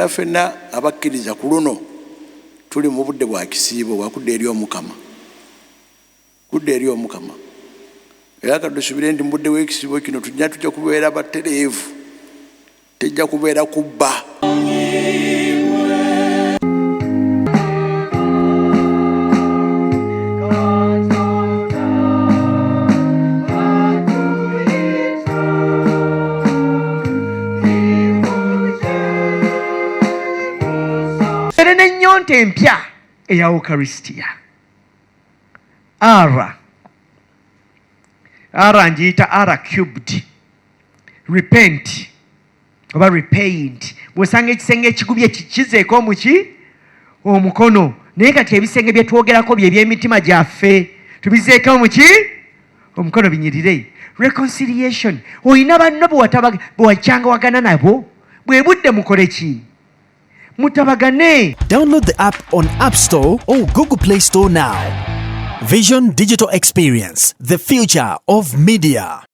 ffenna abakkiriza ku luno tuli mu budde bwa kisiibo bwakudda eri Omukama, kudda eri Omukama. Era kadusubire ndi mu budde bw'ekisiibo kino tujja kubeera batereevu, tejja kubeera kubba. N'ennyonta empya eya Eucharistia. R ngiyita R cubed. Repent oba repaint. Bw'osanga ekisenge ekigubye kizeeko omukono, naye kati ebisenge bye twogerako bye by'emitima gyaffe tubizeeko omukono binyirire. Reconciliation. Oyina banno bwe wakyangawagana nabo, bwe budde mukole ki? Mutabagane. Download the app on App Store or Google Play Store now. Vision Digital Experience, the future of media.